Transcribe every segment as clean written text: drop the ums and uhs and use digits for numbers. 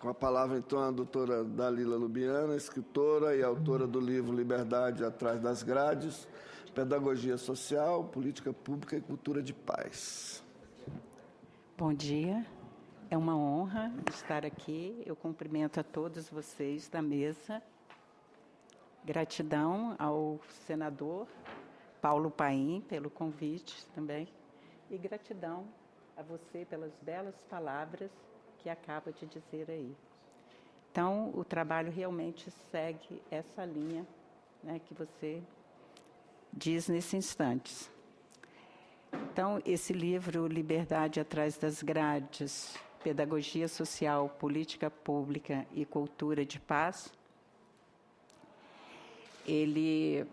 Com a palavra, então, a doutora Dalila Lubiana, escritora e autora do livro Liberdade Atrás das Grades, Pedagogia Social, Política Pública e Cultura de Paz. Bom dia, é uma honra estar aqui. Eu cumprimento a todos vocês da mesa. Gratidão ao senador Paulo Paim pelo convite também. E gratidão a você pelas belas palavras que acaba de dizer aí. Então, o trabalho realmente segue essa linha, né, que você diz nesse instante. Então, esse livro, Liberdade Atrás das Grades, Pedagogia Social, Política Pública e Cultura de Paz, ele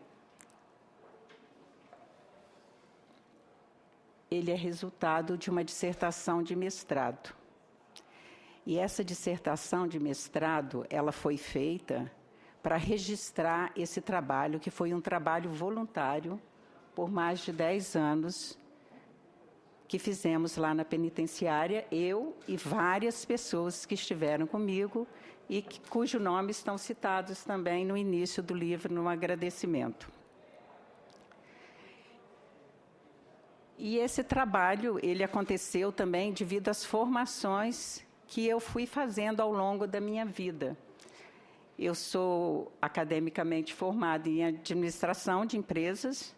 é resultado de uma dissertação de mestrado. E essa dissertação de mestrado, ela foi feita para registrar esse trabalho, que foi um trabalho voluntário por mais de 10 anos, que fizemos lá na penitenciária, eu e várias pessoas que estiveram comigo e cujo nome estão citados também no início do livro, no agradecimento. E esse trabalho, ele aconteceu também devido às formações que eu fui fazendo ao longo da minha vida. Eu sou academicamente formada em administração de empresas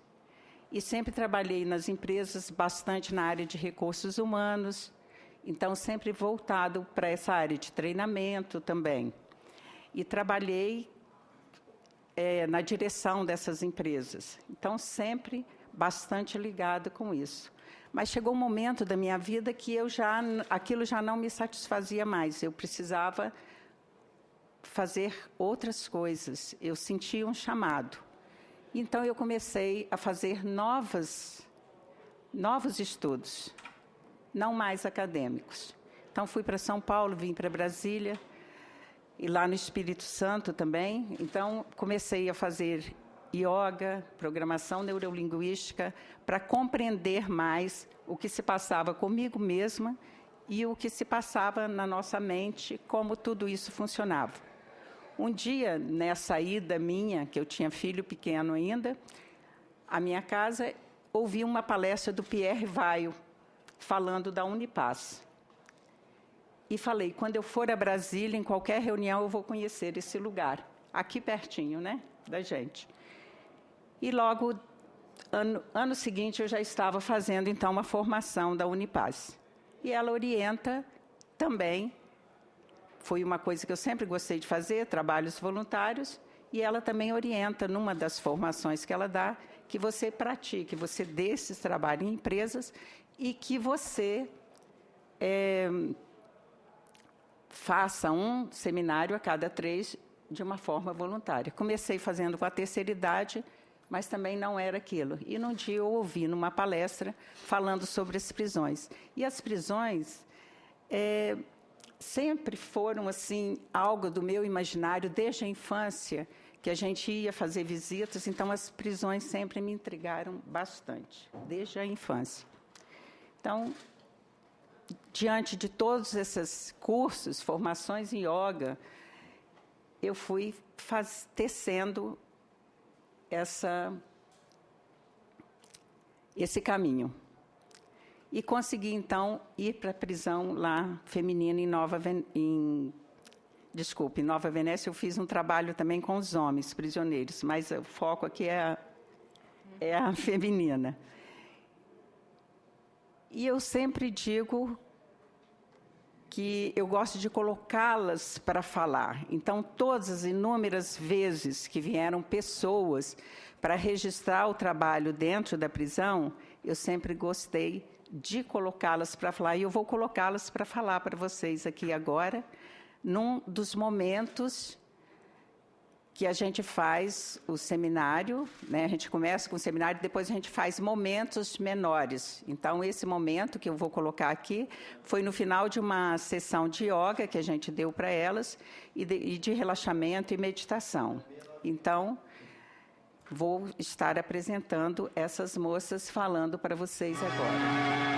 e sempre trabalhei nas empresas bastante na área de recursos humanos, então sempre voltado para essa área de treinamento também. E trabalhei na direção dessas empresas, então sempre bastante ligado com isso. Mas chegou um momento da minha vida que aquilo já não me satisfazia mais. Eu precisava fazer outras coisas. Eu sentia um chamado. Então, eu comecei a fazer novos estudos, não mais acadêmicos. Então, fui para São Paulo, vim para Brasília, e lá no Espírito Santo também. Então, comecei a fazer yoga, programação neurolinguística, para compreender mais o que se passava comigo mesma e o que se passava na nossa mente, como tudo isso funcionava. Um dia, nessa ida minha, que eu tinha filho pequeno ainda, à minha casa, ouvi uma palestra do Pierre Weil, falando da Unipaz. E falei, quando eu for a Brasília, em qualquer reunião, eu vou conhecer esse lugar, aqui pertinho, né, da gente. E logo, ano seguinte, eu já estava fazendo, então, uma formação da Unipaz. E ela orienta também, foi uma coisa que eu sempre gostei de fazer, trabalhos voluntários, e ela também orienta, numa das formações que ela dá, que você pratique, você dê esse trabalho em empresas e que você faça um seminário a cada 3 de uma forma voluntária. Comecei fazendo com a terceira idade, mas também não era aquilo. E num dia eu ouvi numa palestra falando sobre as prisões. E as prisões sempre foram assim algo do meu imaginário desde a infância, que a gente ia fazer visitas, então as prisões sempre me intrigaram bastante, desde a infância. Então, diante de todos esses cursos, formações em yoga, eu fui tecendo esse caminho. E consegui, então, ir para a prisão lá feminina em Nova Venécia. Eu fiz um trabalho também com os homens prisioneiros, mas o foco aqui é a feminina. E eu sempre digo que eu gosto de colocá-las para falar. Então, todas as inúmeras vezes que vieram pessoas para registrar o trabalho dentro da prisão, eu sempre gostei de colocá-las para falar. E eu vou colocá-las para falar para vocês aqui agora, num dos momentos que a gente faz o seminário, né? A gente começa com o seminário, depois a gente faz momentos menores. Então, esse momento que eu vou colocar aqui foi no final de uma sessão de yoga que a gente deu para elas e de relaxamento e meditação. Então, vou estar apresentando essas moças falando para vocês agora.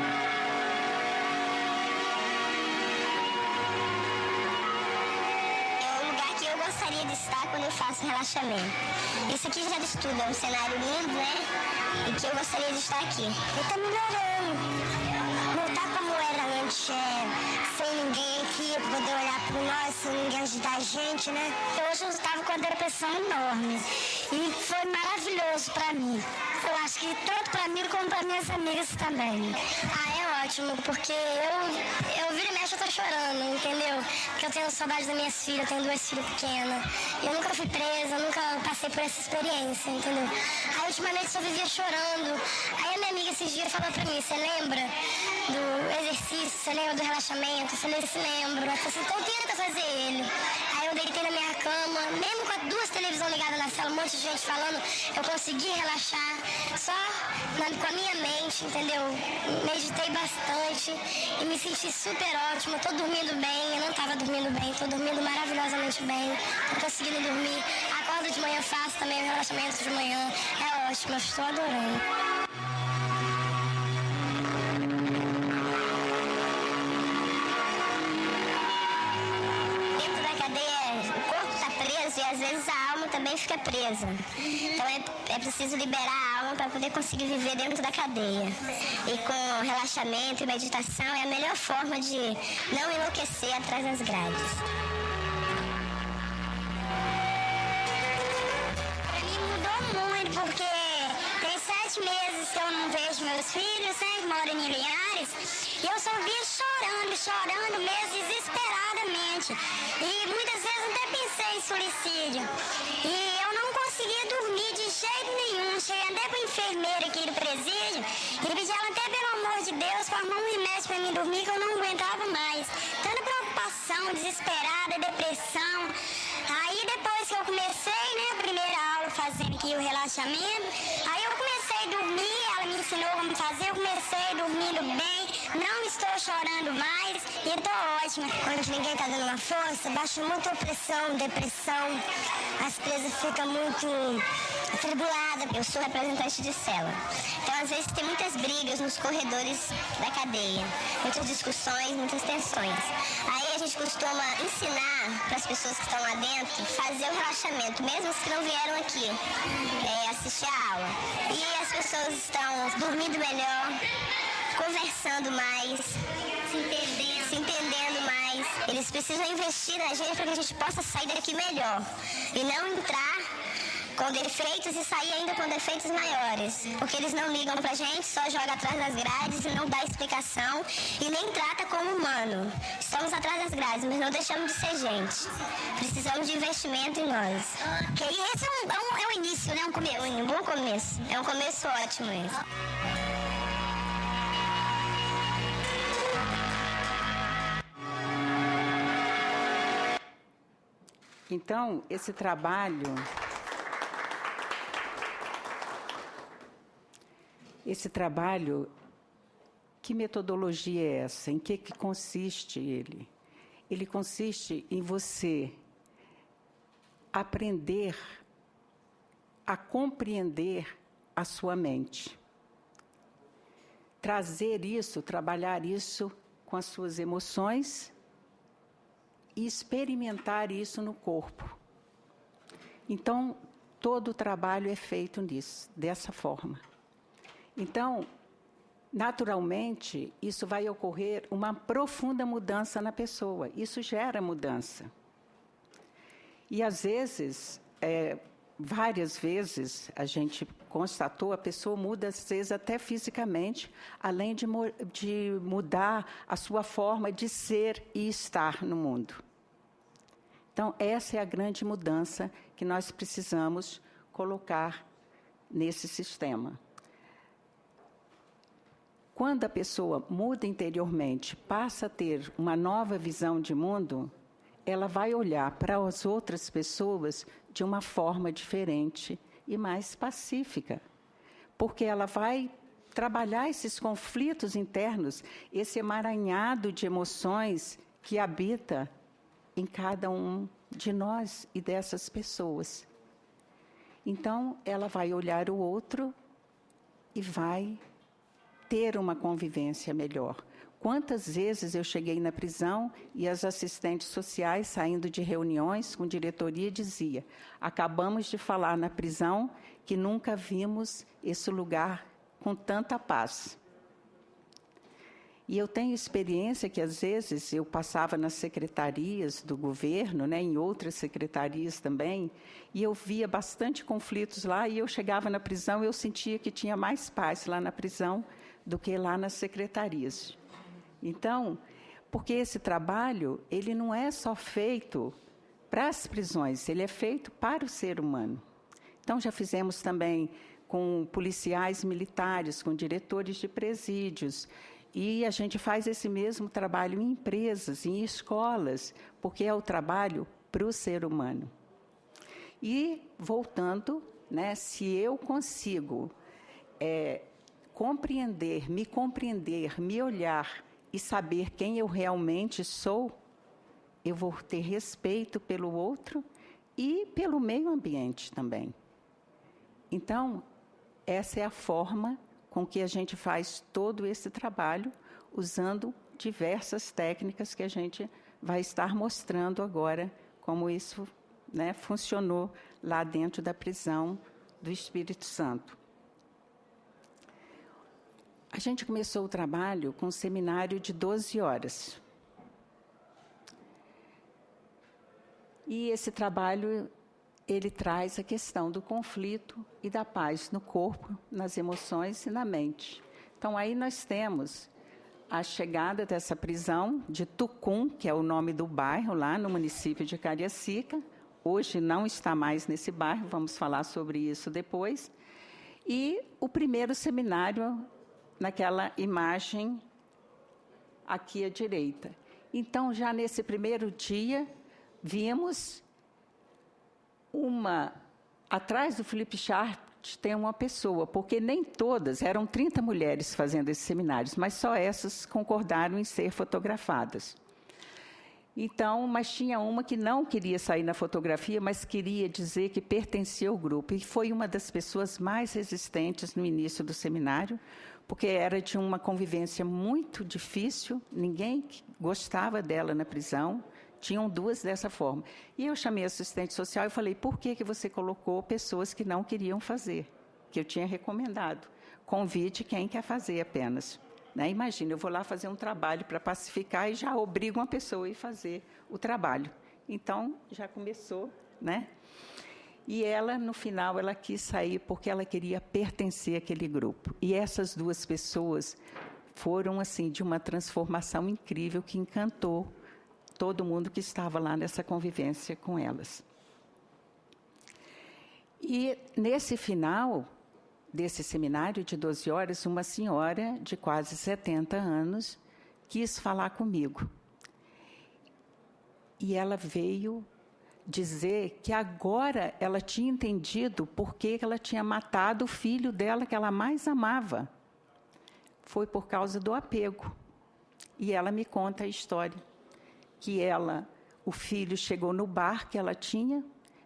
gostaria de estar quando eu faço relaxamento. Isso aqui já de tudo, é um cenário lindo, né? E que eu gostaria de estar aqui. E tá melhorando. Não tá como era antes, sem ninguém aqui, poder olhar por nós, sem ninguém ajudar a gente, né? Hoje eu estava com a depressão enorme. E foi maravilhoso pra mim. Eu acho que tanto pra mim como pra minhas amigas também. É ótimo, porque eu viro e mexo, eu tô chorando, entendeu? Porque eu tenho saudade das minhas filhas, eu tenho 2 filhas pequenas. Eu nunca fui presa, nunca passei por essa experiência, entendeu? Aí ultimamente eu vivia chorando. Aí a minha amiga esses dias falou pra mim, você lembra do exercício, você lembra do relaxamento? Eu falei, se lembro. Ela falou assim, então tenta fazer ele. Aí eu deitei na minha cama, mesmo com 2 televisões ligadas na sala, um monte de gente falando, eu consegui relaxar só com a minha mente, entendeu? Meditei bastante e me senti super ótima, tô dormindo bem, eu não tava dormindo bem, tô dormindo maravilhosamente bem, tô conseguindo dormir, acordo de manhã, faço também o relaxamento de manhã, é ótimo, eu estou adorando. Dentro da cadeia, o corpo está preso e às vezes a alma também fica presa. Então é preciso liberar a alma para poder conseguir viver dentro da cadeia. E com relaxamento e meditação é a melhor forma de não enlouquecer atrás das grades. Para mim mudou muito, porque tem 7 meses que eu não vejo meus filhos, né, moro em Linhares, e eu só via chorando mesmo, desesperadamente. E muitas vezes até pensei em suicídio. E eu não conseguia dormir de jeito nenhum. Cheguei até para a enfermeira aqui do presídio e pedi ela até pelo amor de Deus para arrumar um remédio para mim dormir, que eu não aguentava mais. Tanta preocupação, desesperada, depressão. Aí depois que eu comecei, né, a primeira aula fazendo aqui o relaxamento, aí eu comecei a dormir, ela me ensinou como fazer, eu comecei dormindo bem, não estou chorando mais e estou ótima. Quando ninguém está dando uma força, baixa muito a pressão, depressão, as presas ficam muito atribuladas. Eu sou representante de cela, então às vezes tem muitas brigas nos corredores da cadeia, muitas discussões, muitas tensões. Aí a gente costuma ensinar para as pessoas que estão lá dentro fazer o relaxamento, mesmo os que não vieram aqui assistir a aula. E as pessoas estão dormindo melhor, conversando mais, se entendendo mais. Eles precisam investir na gente para que a gente possa sair daqui melhor e não entrar com defeitos e sair ainda com defeitos maiores. Porque eles não ligam pra gente, só joga atrás das grades e não dá explicação e nem trata como humano. Estamos atrás das grades, mas não deixamos de ser gente. Precisamos de investimento em nós. Ok, e esse é um início, né? Um bom começo. É um começo ótimo esse. Então, esse trabalho que metodologia é essa? Em que consiste ele? Ele consiste em você aprender a compreender a sua mente. Trazer isso, trabalhar isso com as suas emoções e experimentar isso no corpo. Então, todo o trabalho é feito dessa forma. Então, naturalmente, isso vai ocorrer uma profunda mudança na pessoa. Isso gera mudança. E, às vezes, várias vezes, a gente constatou, a pessoa muda, às vezes, até fisicamente, além de mudar a sua forma de ser e estar no mundo. Então, essa é a grande mudança que nós precisamos colocar nesse sistema. Quando a pessoa muda interiormente, passa a ter uma nova visão de mundo, ela vai olhar para as outras pessoas de uma forma diferente e mais pacífica, porque ela vai trabalhar esses conflitos internos, esse emaranhado de emoções que habita em cada um de nós e dessas pessoas. Então, ela vai olhar o outro e vai ter uma convivência melhor. Quantas vezes eu cheguei na prisão e as assistentes sociais, saindo de reuniões com diretoria, diziam: acabamos de falar na prisão que nunca vimos esse lugar com tanta paz. E eu tenho experiência que, às vezes, eu passava nas secretarias do governo, né, em outras secretarias também, e eu via bastante conflitos lá, e eu chegava na prisão e eu sentia que tinha mais paz lá na prisão do que lá nas secretarias. Então, porque esse trabalho, ele não é só feito para as prisões, ele é feito para o ser humano. Então, já fizemos também com policiais militares, com diretores de presídios, e a gente faz esse mesmo trabalho em empresas, em escolas, porque é o trabalho para o ser humano. E, voltando, né, se eu consigo compreender, me olhar e saber quem eu realmente sou, eu vou ter respeito pelo outro e pelo meio ambiente também. Então, essa é a forma com que a gente faz todo esse trabalho, usando diversas técnicas que a gente vai estar mostrando agora, como isso, né, funcionou lá dentro da prisão do Espírito Santo. A gente começou o trabalho com um seminário de 12 horas. E esse trabalho, ele traz a questão do conflito e da paz no corpo, nas emoções e na mente. Então, aí nós temos a chegada dessa prisão de Tucum, que é o nome do bairro, lá no município de Cariacica. Hoje não está mais nesse bairro, vamos falar sobre isso depois. E o primeiro seminário, naquela imagem aqui à direita. Então, já nesse primeiro dia, vimos atrás do Felipe Sharp tem uma pessoa, porque nem todas, eram 30 mulheres fazendo esses seminários, mas só essas concordaram em ser fotografadas. Então, mas tinha uma que não queria sair na fotografia, mas queria dizer que pertencia ao grupo, e foi uma das pessoas mais resistentes no início do seminário, porque era de uma convivência muito difícil, ninguém gostava dela na prisão. Tinham duas dessa forma. E eu chamei a assistente social e falei: por que você colocou pessoas que não queriam fazer? Que eu tinha recomendado. Convide quem quer fazer apenas. Né? Imagina, eu vou lá fazer um trabalho para pacificar e já obrigo uma pessoa a ir fazer o trabalho. Então, já começou, né? E ela, no final, ela quis sair porque ela queria pertencer àquele grupo. E essas duas pessoas foram, assim, de uma transformação incrível que encantou todo mundo que estava lá nessa convivência com elas. E, nesse final desse seminário de 12 horas, uma senhora de quase 70 anos quis falar comigo. E ela veio dizer que agora ela tinha entendido por que ela tinha matado o filho dela, que ela mais amava. Foi por causa do apego. E ela me conta a história. Que o filho chegou no bar que ela tinha,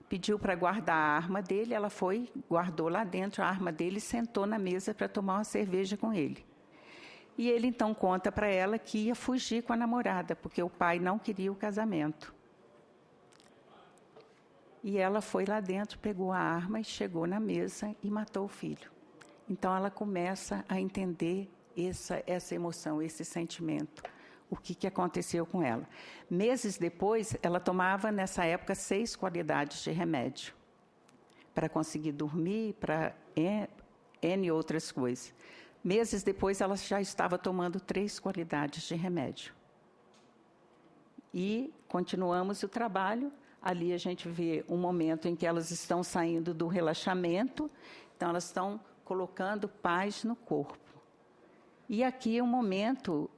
pediu para guardar a arma dele, ela foi, guardou lá dentro a arma dele e sentou na mesa para tomar uma cerveja com ele. E ele então conta para ela que ia fugir com a namorada, porque o pai não queria o casamento. E ela foi lá dentro, pegou a arma e chegou na mesa e matou o filho. Então ela começa a entender essa emoção, esse sentimento. O que aconteceu com ela. Meses depois, ela tomava, nessa época, 6 qualidades de remédio, para conseguir dormir, para N outras coisas. Meses depois, ela já estava tomando 3 qualidades de remédio. E continuamos o trabalho. Ali a gente vê um momento em que elas estão saindo do relaxamento, então elas estão colocando paz no corpo. E aqui um momento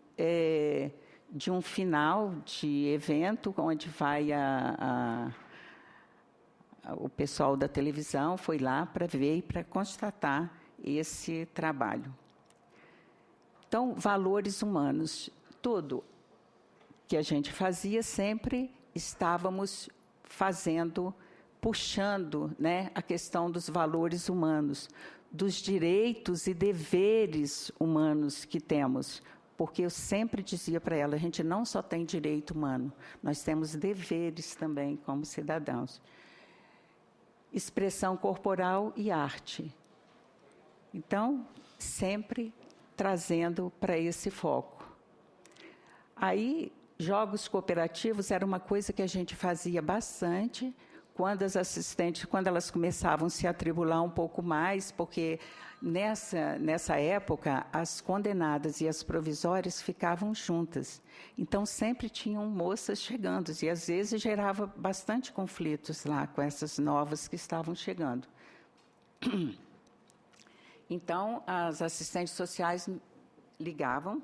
de um final de evento, onde vai o pessoal da televisão, foi lá para ver e para constatar esse trabalho. Então, valores humanos. Tudo que a gente fazia, sempre estávamos puxando, né, a questão dos valores humanos, dos direitos e deveres humanos que temos, porque eu sempre dizia para ela, a gente não só tem direito humano, nós temos deveres também como cidadãos. Expressão corporal e arte. Então, sempre trazendo para esse foco. Aí, jogos cooperativos era uma coisa que a gente fazia bastante, quando as assistentes, quando elas começavam a se atribular um pouco mais, porque nessa época, as condenadas e as provisórias ficavam juntas. Então, sempre tinham moças chegando, e às vezes gerava bastante conflitos lá com essas novas que estavam chegando. Então, as assistentes sociais ligavam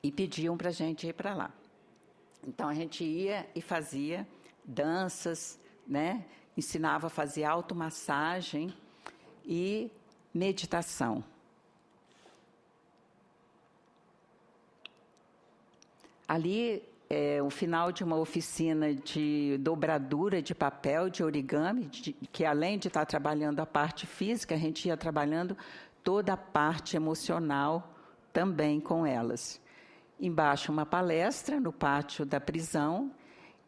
e pediam para a gente ir para lá. Então, a gente ia e fazia danças, né? Ensinava a fazer automassagem e meditação. Ali, o final de uma oficina de dobradura de papel, de origami, que além de estar trabalhando a parte física, a gente ia trabalhando toda a parte emocional também com elas. Embaixo, uma palestra no pátio da prisão,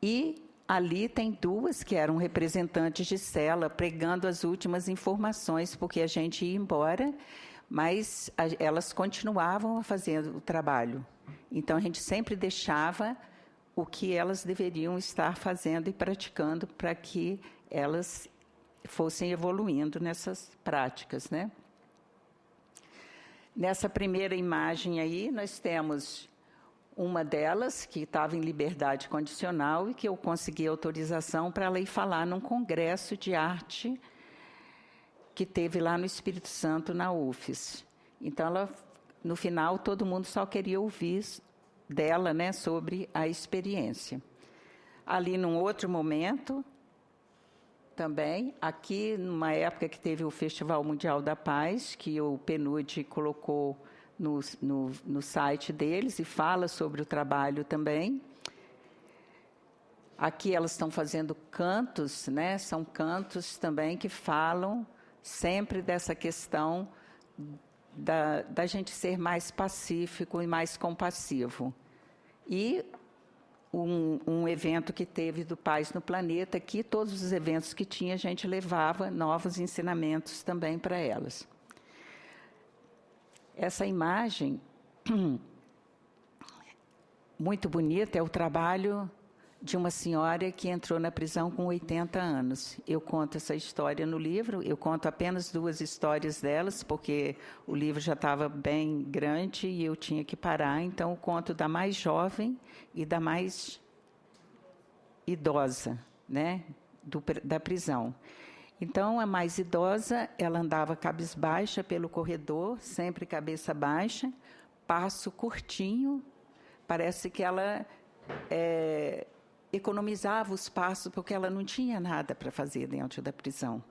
e ali tem duas que eram representantes de cela, pregando as últimas informações, porque a gente ia embora, mas elas continuavam fazendo o trabalho. Então, a gente sempre deixava o que elas deveriam estar fazendo e praticando para que elas fossem evoluindo nessas práticas, né? Nessa primeira imagem aí, nós temos uma delas que estava em liberdade condicional e que eu consegui autorização para ela ir falar num congresso de arte que teve lá no Espírito Santo, na UFES. Então, ela, no final, todo mundo só queria ouvir dela, né, sobre a experiência. Ali, num outro momento, também, aqui, numa época que teve o Festival Mundial da Paz, que o PNUD colocou no site deles e fala sobre o trabalho também. Aqui elas estão fazendo cantos, né? São cantos também que falam sempre dessa questão da gente ser mais pacífico e mais compassivo. E um evento que teve do Paz no Planeta, que todos os eventos que tinha, a gente levava novos ensinamentos também para elas. Essa imagem, muito bonita, é o trabalho de uma senhora que entrou na prisão com 80 anos. Eu conto essa história no livro, eu conto apenas 2 histórias delas, porque o livro já estava bem grande e eu tinha que parar, então eu conto da mais jovem e da mais idosa, né, da prisão. Então, a mais idosa, ela andava cabisbaixa pelo corredor, sempre cabeça baixa, passo curtinho, parece que ela economizava os passos, porque ela não tinha nada para fazer dentro da prisão.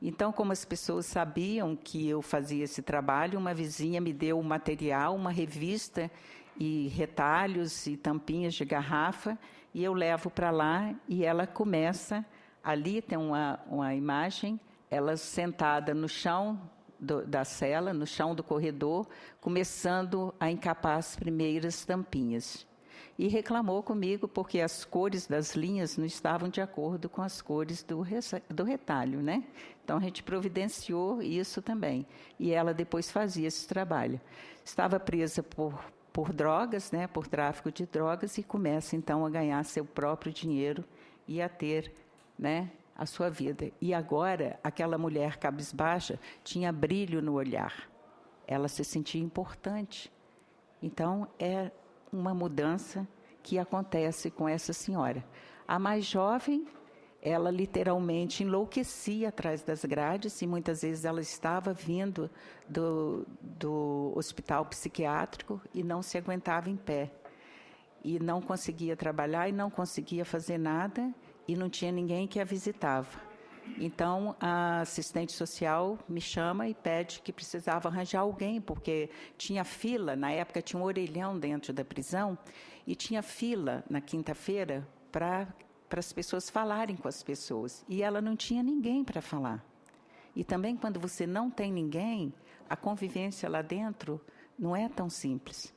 Então, como as pessoas sabiam que eu fazia esse trabalho, uma vizinha me deu um material, uma revista e retalhos e tampinhas de garrafa, e eu levo para lá e ela começa. Ali tem uma imagem, ela sentada no chão da cela, no chão do corredor, começando a encapar as primeiras tampinhas. E reclamou comigo porque as cores das linhas não estavam de acordo com as cores do retalho, né? Então, a gente providenciou isso também. E ela depois fazia esse trabalho. Estava presa por drogas, né? Por tráfico de drogas, e começa, então, a ganhar seu próprio dinheiro e a ter, né, a sua vida. E agora, aquela mulher cabisbaixa tinha brilho no olhar. Ela se sentia importante. Então, é uma mudança que acontece com essa senhora. A mais jovem, ela literalmente enlouquecia atrás das grades, e muitas vezes ela estava vindo do hospital psiquiátrico e não se aguentava em pé. E não conseguia trabalhar e não conseguia fazer nada, e não tinha ninguém que a visitava. Então, a assistente social me chama e pede que precisava arranjar alguém, porque tinha fila, na época tinha um orelhão dentro da prisão, e tinha fila na quinta-feira para as pessoas falarem com as pessoas. E ela não tinha ninguém para falar. E também, quando você não tem ninguém, a convivência lá dentro não é tão simples.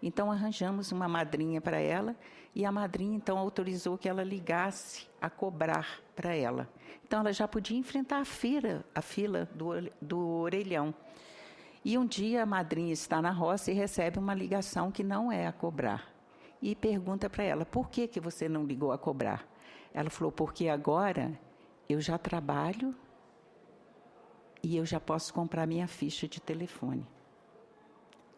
Então, arranjamos uma madrinha para ela, e a madrinha, então, autorizou que ela ligasse a cobrar para ela. Então, ela já podia enfrentar a fila do orelhão. E um dia, a madrinha está na roça e recebe uma ligação que não é a cobrar. E pergunta para ela, por que você não ligou a cobrar? Ela falou, porque agora eu já trabalho e eu já posso comprar minha ficha de telefone.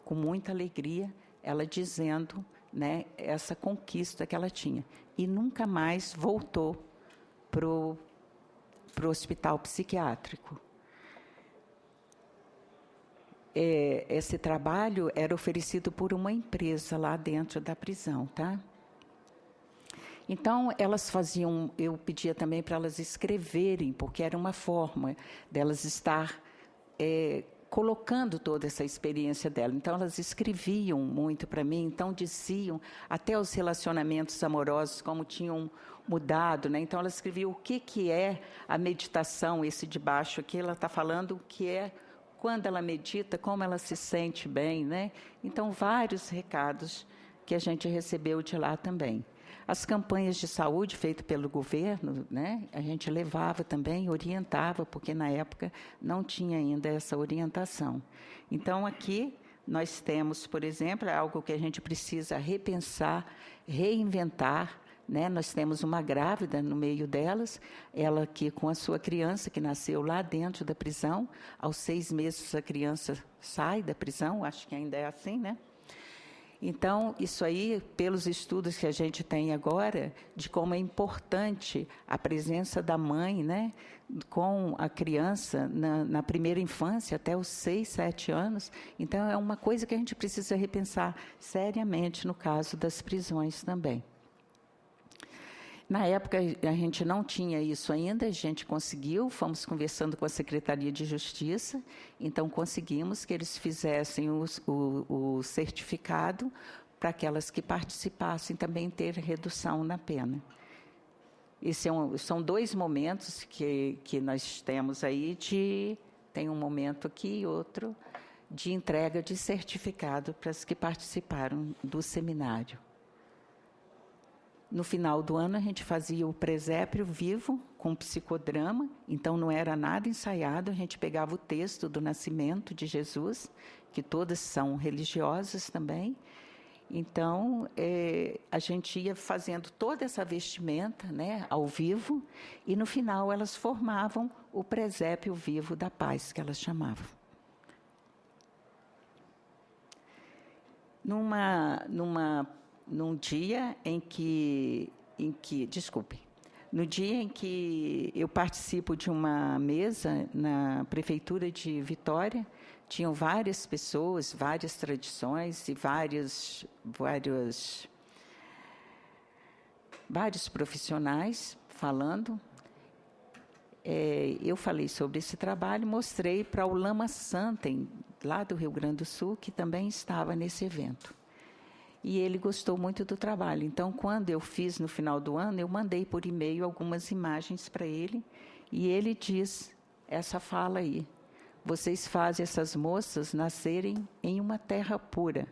Com muita alegria, ela dizendo, né, essa conquista que ela tinha. E nunca mais voltou para o hospital psiquiátrico. Esse trabalho era oferecido por uma empresa lá dentro da prisão, tá? Então, elas faziam, eu pedia também para elas escreverem, porque era uma forma delas estar colocando toda essa experiência dela. Então, elas escreviam muito para mim, então diziam até os relacionamentos amorosos, como tinham mudado, né? Então, elas escreviam o que é a meditação, esse de baixo aqui, ela está falando o que é quando ela medita, como ela se sente bem, né? Então, vários recados que a gente recebeu de lá também. As campanhas de saúde feitas pelo governo, né, a gente levava também, orientava, porque na época não tinha ainda essa orientação. Então, aqui nós temos, por exemplo, algo que a gente precisa repensar, reinventar, né? Nós temos uma grávida no meio delas, ela aqui com a sua criança, que nasceu lá dentro da prisão. Aos 6 meses a criança sai da prisão, acho que ainda é assim, né? Então, isso aí, pelos estudos que a gente tem agora, de como é importante a presença da mãe, né, com a criança na primeira infância, até os 6, 7 anos. Então, é uma coisa que a gente precisa repensar seriamente no caso das prisões também. Na época, a gente não tinha isso ainda, a gente conseguiu, fomos conversando com a Secretaria de Justiça, então conseguimos que eles fizessem o certificado para aquelas que participassem também ter redução na pena. São 2 momentos que nós temos aí, tem um momento aqui e outro, de entrega de certificado para as que participaram do seminário. No final do ano, a gente fazia o presépio vivo, com psicodrama, então não era nada ensaiado, a gente pegava o texto do nascimento de Jesus, que todas são religiosas também. Então, a gente ia fazendo toda essa vestimenta, né, ao vivo, e no final elas formavam o presépio vivo da paz, que elas chamavam. No dia em que eu participo de uma mesa na Prefeitura de Vitória, tinham várias pessoas, várias tradições e vários profissionais falando. Eu falei sobre esse trabalho, mostrei para o Lama Santem, lá do Rio Grande do Sul, que também estava nesse evento. E ele gostou muito do trabalho. Então, quando eu fiz no final do ano, eu mandei por e-mail algumas imagens para ele, e ele diz essa fala aí: vocês fazem essas moças nascerem em uma terra pura.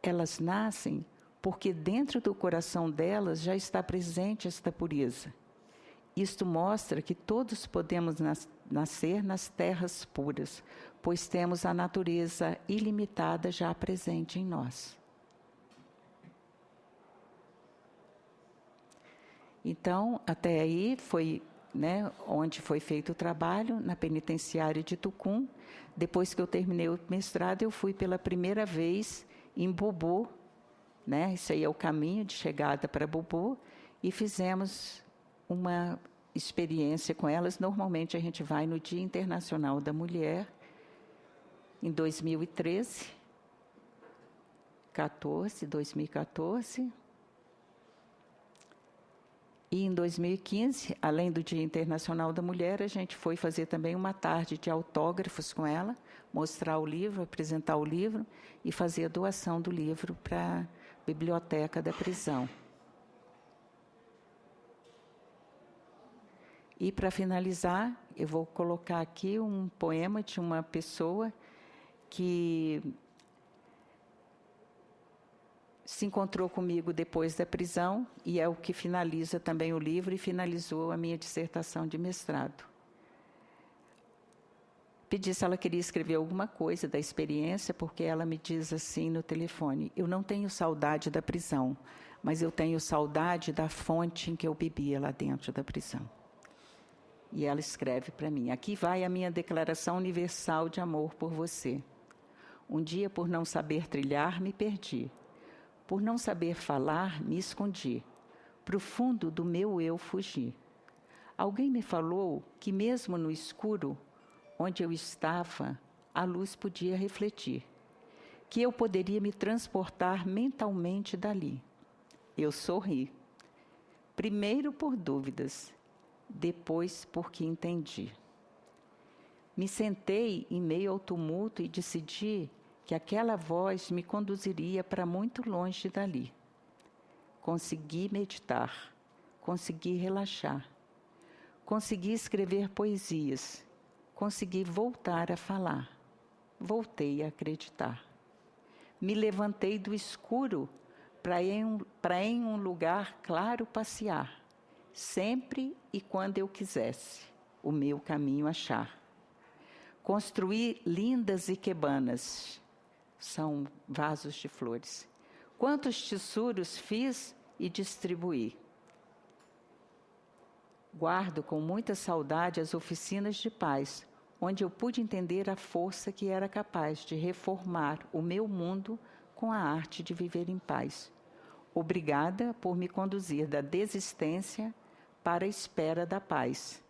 Elas nascem porque dentro do coração delas já está presente esta pureza. Isto mostra que todos podemos nascer nas terras puras, pois temos a natureza ilimitada já presente em nós. Então, até aí foi, né, onde foi feito o trabalho, na penitenciária de Tucum. Depois que eu terminei o mestrado, eu fui pela primeira vez em Bubu, né, esse aí é o caminho de chegada para Bubu, e fizemos uma experiência com elas. Normalmente a gente vai no Dia Internacional da Mulher, em 2014. E em 2015, além do Dia Internacional da Mulher, a gente foi fazer também uma tarde de autógrafos com ela, mostrar o livro, apresentar o livro e fazer a doação do livro para a biblioteca da prisão. E, para finalizar, eu vou colocar aqui um poema de uma pessoa que se encontrou comigo depois da prisão e é o que finaliza também o livro e finalizou a minha dissertação de mestrado. Pedi se ela queria escrever alguma coisa da experiência, porque ela me diz assim no telefone: eu não tenho saudade da prisão, mas eu tenho saudade da fonte em que eu bebia lá dentro da prisão. E ela escreve para mim: aqui vai a minha declaração universal de amor por você. Um dia, por não saber trilhar, me perdi. Por não saber falar, me escondi. Pro fundo do meu eu fugi. Alguém me falou que mesmo no escuro, onde eu estava, a luz podia refletir, que eu poderia me transportar mentalmente dali. Eu sorri, primeiro por dúvidas, depois porque entendi. Me sentei em meio ao tumulto e decidi que aquela voz me conduziria para muito longe dali. Consegui meditar, consegui relaxar, consegui escrever poesias, consegui voltar a falar, voltei a acreditar. Me levantei do escuro para em um lugar claro passear, sempre e quando eu quisesse, o meu caminho achar. Construí lindas ikebanas, são vasos de flores. Quantos tesouros fiz e distribuí. Guardo com muita saudade as oficinas de paz, onde eu pude entender a força que era capaz de reformar o meu mundo com a arte de viver em paz. Obrigada por me conduzir da desistência para a espera da paz.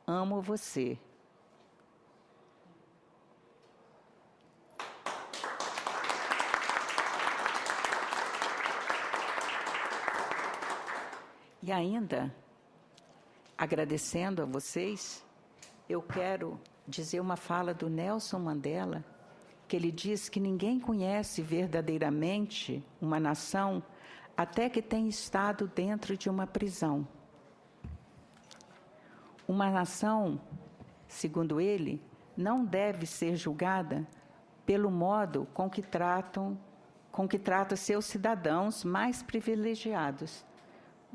Amo você. E ainda, agradecendo a vocês, eu quero dizer uma fala do Nelson Mandela, que ele diz que ninguém conhece verdadeiramente uma nação até que tenha estado dentro de uma prisão. Uma nação, segundo ele, não deve ser julgada pelo modo com que trata seus cidadãos mais privilegiados,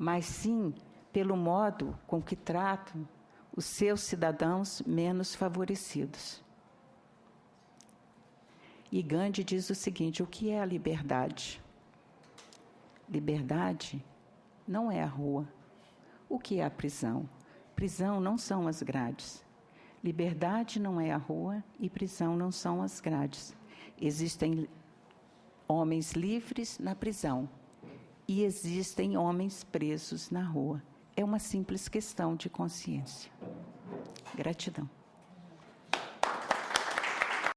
mas sim pelo modo com que tratam os seus cidadãos menos favorecidos. E Gandhi diz o seguinte: o que é a liberdade? Liberdade não é a rua. O que é a prisão? Prisão não são as grades. Liberdade não é a rua e prisão não são as grades. Existem homens livres na prisão e existem homens presos na rua. É uma simples questão de consciência. Gratidão.